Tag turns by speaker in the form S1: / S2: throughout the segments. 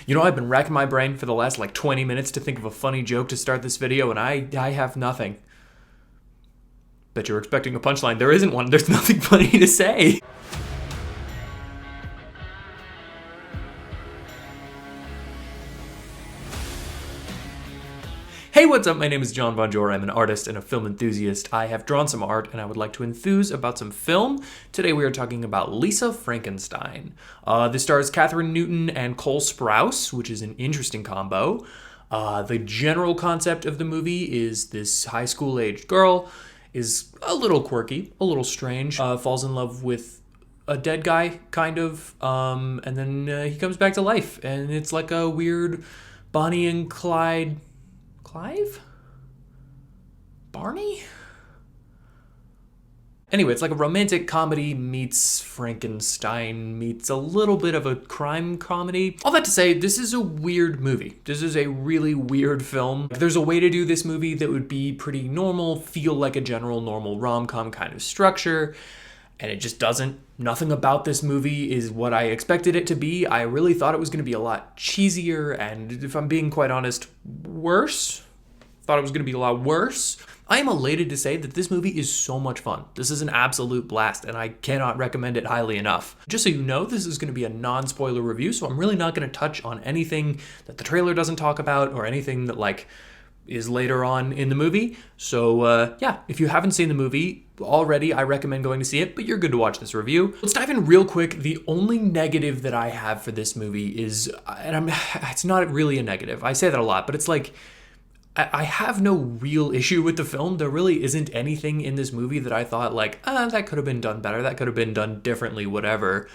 S1: You know, I've been racking my brain for the last like 20 minutes to think of a funny joke to start this video, and I have nothing. Bet you're expecting a punchline. There isn't one. There's nothing funny to say. Hey, what's up? My name is John Bonjour. I'm an artist and a film enthusiast. I have drawn some art and I would like to enthuse about some film. Today we are talking about Lisa Frankenstein. This stars Kathryn Newton and Cole Sprouse, which is an interesting combo. The general concept of the movie is this high school-aged girl is a little quirky, a little strange, falls in love with a dead guy, kind of, and then he comes back to life, and it's like a weird Bonnie and Clyde... Clive? Barney? Anyway, it's like a romantic comedy meets Frankenstein meets a little bit of a crime comedy. All that to say, this is a weird movie. This is a really weird film. There's a way to do this movie that would be pretty normal, feel like a general normal rom-com kind of structure, and it just doesn't. Nothing about this movie is what I expected it to be. I really thought it was going to be a lot cheesier, and if I'm being quite honest, worse. Thought it was going to be a lot worse. I am elated to say that this movie is so much fun. This is an absolute blast, and I cannot recommend it highly enough. Just so you know, this is going to be a non-spoiler review, so I'm really not going to touch on anything that the trailer doesn't talk about or anything that, like, is later on in the movie. So yeah, if you haven't seen the movie already, I recommend going to see it, but you're good to watch this review. Let's dive in real quick. The only negative that I have for this movie is, it's not really a negative. I say that a lot, but it's like, I have no real issue with the film. There really isn't anything in this movie that I thought like, that could have been done better. That could have been done differently, whatever.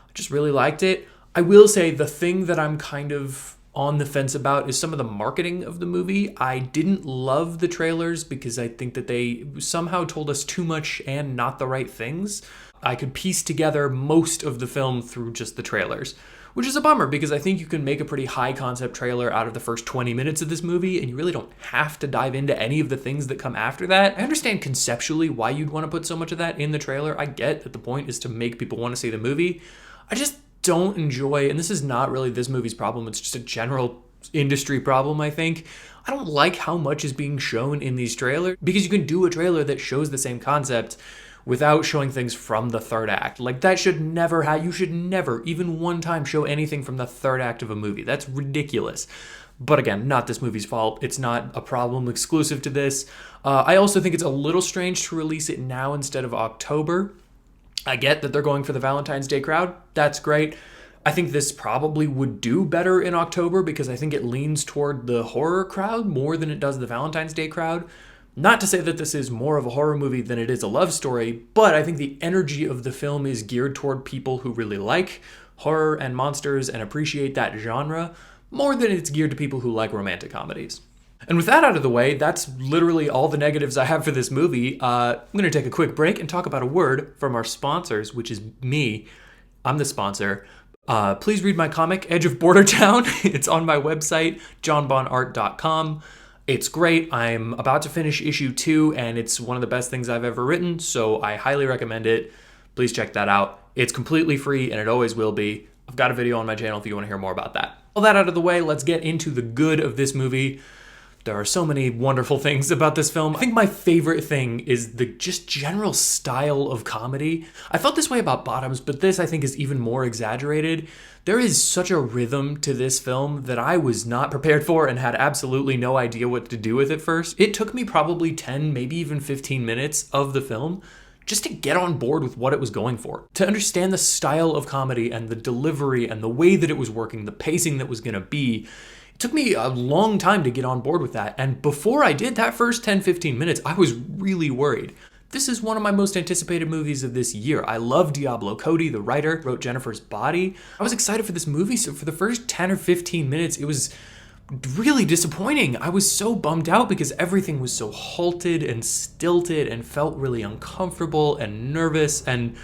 S1: I just really liked it. I will say the thing that I'm kind of on the fence about is some of the marketing of the movie. I didn't love the trailers because I think that they somehow told us too much and not the right things. I could piece together most of the film through just the trailers, which is a bummer because I think you can make a pretty high concept trailer out of the first 20 minutes of this movie and you really don't have to dive into any of the things that come after that. I understand conceptually why you'd want to put so much of that in the trailer. I get that the point is to make people want to see the movie. I just don't enjoy, and this is not really this movie's problem, it's just a general industry problem, I think. I don't like how much is being shown in these trailers because you can do a trailer that shows the same concept without showing things from the third act. Like, that should never you should never, even one time, show anything from the third act of a movie. That's ridiculous. But again, not this movie's fault. It's not a problem exclusive to this. I also think it's a little strange to release it now instead of October. I get that they're going for the Valentine's Day crowd. That's great. I think this probably would do better in October because I think it leans toward the horror crowd more than it does the Valentine's Day crowd. Not to say that this is more of a horror movie than it is a love story, but I think the energy of the film is geared toward people who really like horror and monsters and appreciate that genre more than it's geared to people who like romantic comedies. And with that out of the way, that's literally all the negatives I have for this movie. I'm going to take a quick break and talk about a word from our sponsors, which is me. I'm the sponsor. Please read my comic, Edge of Border Town. It's on my website, johnbonart.com. It's great. I'm about to finish issue 2, and it's one of the best things I've ever written, so I highly recommend it. Please check that out. It's completely free, and it always will be. I've got a video on my channel if you want to hear more about that. All that out of the way, let's get into the good of this movie. There are so many wonderful things about this film. I think my favorite thing is the just general style of comedy. I felt this way about Bottoms, but this I think is even more exaggerated. There is such a rhythm to this film that I was not prepared for and had absolutely no idea what to do with at first. It took me probably 10, maybe even 15 minutes of the film just to get on board with what it was going for. To understand the style of comedy and the delivery and the way that it was working, the pacing that was going to be. It took me a long time to get on board with that, and before I did that first 10-15 minutes, I was really worried. This is one of my most anticipated movies of this year. I love Diablo Cody, the writer, wrote Jennifer's Body. I was excited for this movie, so for the first 10 or 15 minutes, it was really disappointing. I was so bummed out because everything was so halted and stilted and felt really uncomfortable and nervous and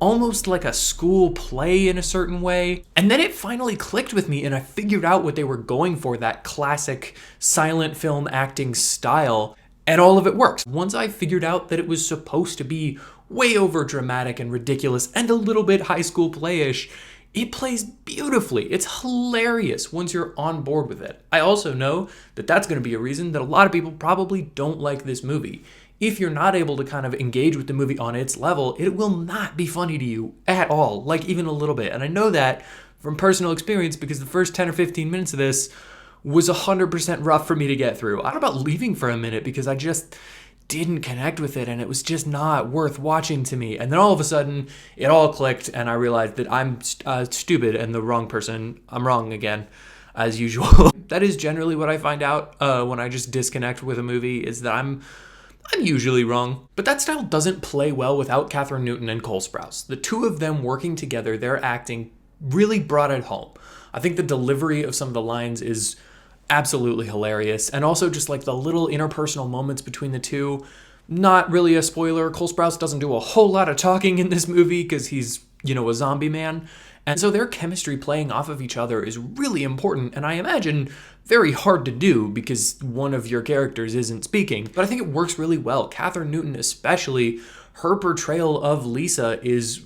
S1: almost like a school play in a certain way. And then it finally clicked with me and I figured out what they were going for, that classic silent film acting style, and all of it works. Once I figured out that it was supposed to be way over dramatic and ridiculous and a little bit high school playish, it plays beautifully. It's hilarious once you're on board with it. I also know that that's going to be a reason that a lot of people probably don't like this movie. If you're not able to kind of engage with the movie on its level, it will not be funny to you at all, like even a little bit. And I know that from personal experience because the first 10 or 15 minutes of this was 100% rough for me to get through. I thought about leaving for a minute because I just didn't connect with it and it was just not worth watching to me. And then all of a sudden it all clicked and I realized that I'm stupid and the wrong person. I'm wrong again, as usual. That is generally what I find out when I just disconnect with a movie, is that I'm usually wrong. But that style doesn't play well without Kathryn Newton and Cole Sprouse. The two of them working together, their acting really brought it home. I think the delivery of some of the lines is absolutely hilarious. And also just like the little interpersonal moments between the two. Not really a spoiler. Cole Sprouse doesn't do a whole lot of talking in this movie because he's, a zombie man. And so their chemistry playing off of each other is really important. And I imagine very hard to do because one of your characters isn't speaking. But I think it works really well. Kathryn Newton especially, her portrayal of Lisa is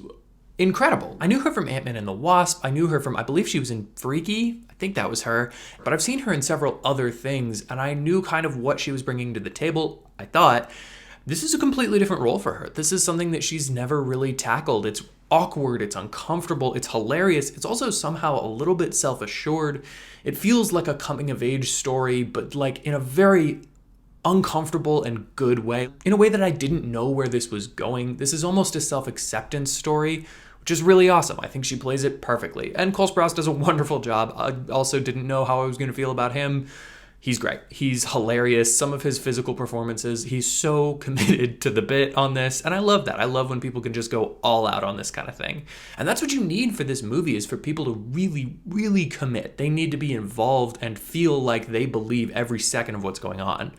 S1: incredible. I knew her from Ant-Man and the Wasp. I knew her from, I believe she was in Freaky. I think that was her. But I've seen her in several other things, and I knew kind of what she was bringing to the table. I thought, this is a completely different role for her. This is something that she's never really tackled. It's awkward, it's uncomfortable, it's hilarious. It's also somehow a little bit self-assured. It feels like a coming-of-age story, but like in a very uncomfortable and good way. In a way that I didn't know where this was going. This is almost a self-acceptance story, which is really awesome. I think she plays it perfectly. And Cole Sprouse does a wonderful job. I also didn't know how I was going to feel about him. He's great. He's hilarious. Some of his physical performances, he's so committed to the bit on this. And I love that. I love when people can just go all out on this kind of thing. And that's what you need for this movie, is for people to really, really commit. They need to be involved and feel like they believe every second of what's going on.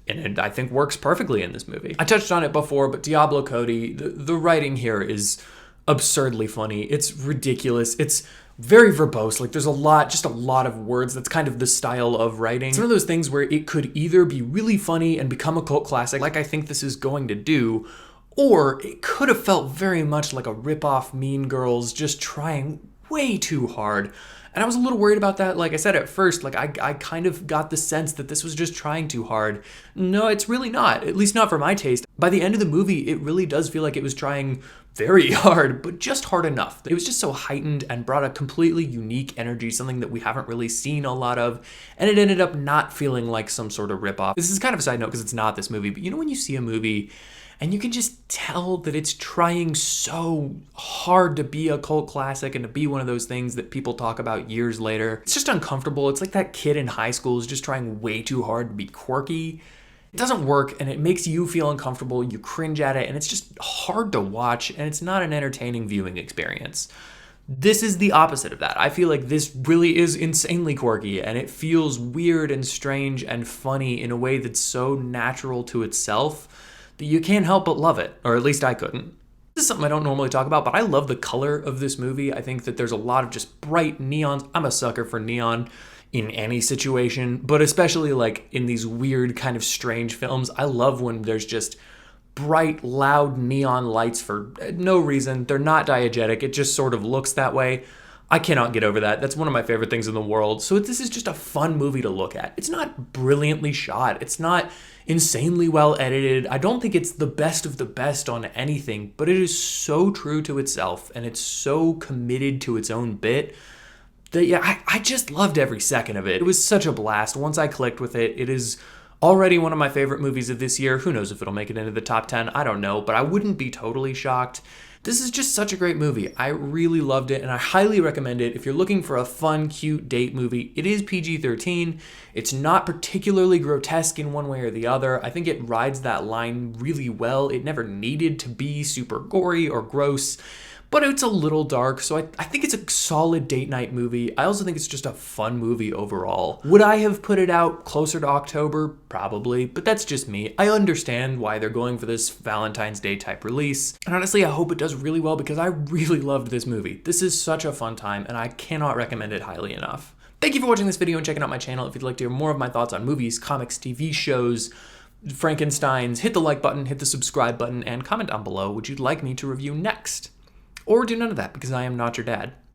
S1: And it, I think, works perfectly in this movie. I touched on it before, but Diablo Cody, the writing here is absurdly funny. It's ridiculous. It's very verbose. Like there's just a lot of words. That's kind of the style of writing. It's one of those things where it could either be really funny and become a cult classic, like I think this is going to do, or it could have felt very much like a rip-off Mean Girls, just trying way too hard. And I was a little worried about that. Like I said at first, like I kind of got the sense that this was just trying too hard. No, it's really not, at least not for my taste. By the end of the movie, it really does feel like it was trying very hard, but just hard enough. It was just so heightened and brought a completely unique energy, something that we haven't really seen a lot of, and it ended up not feeling like some sort of ripoff. This is kind of a side note because it's not this movie, but when you see a movie and you can just tell that it's trying so hard to be a cult classic and to be one of those things that people talk about years later. It's just uncomfortable. It's like that kid in high school is just trying way too hard to be quirky. It doesn't work and it makes you feel uncomfortable. You cringe at it and it's just hard to watch and it's not an entertaining viewing experience. This is the opposite of that. I feel like this really is insanely quirky and it feels weird and strange and funny in a way that's so natural to itself that you can't help but love it, or at least I couldn't. This is something I don't normally talk about, but I love the color of this movie. I think that there's a lot of just bright neons. I'm a sucker for neon in any situation, but especially like in these weird kind of strange films. I love when there's just bright, loud neon lights for no reason. They're not diegetic. It just sort of looks that way. I cannot get over that. That's one of my favorite things in the world. So this is just a fun movie to look at. It's not brilliantly shot. It's not insanely well edited. I don't think it's the best of the best on anything, but it is so true to itself and it's so committed to its own bit that I just loved every second of it. It was such a blast. Once I clicked with it, it is already one of my favorite movies of this year. Who knows if it'll make it into the top 10? I don't know, but I wouldn't be totally shocked. This is just such a great movie. I really loved it, and I highly recommend it if you're looking for a fun, cute date movie. It is PG-13. It's not particularly grotesque in one way or the other. I think it rides that line really well. It never needed to be super gory or gross, but it's a little dark, so I think it's a solid date night movie. I also think it's just a fun movie overall. Would I have put it out closer to October? Probably, but that's just me. I understand why they're going for this Valentine's Day type release, and honestly, I hope it does really well because I really loved this movie. This is such a fun time, and I cannot recommend it highly enough. Thank you for watching this video and checking out my channel. If you'd like to hear more of my thoughts on movies, comics, TV shows, Frankensteins, hit the like button, hit the subscribe button, and comment down below what you'd like me to review next. Or do none of that because I am not your dad.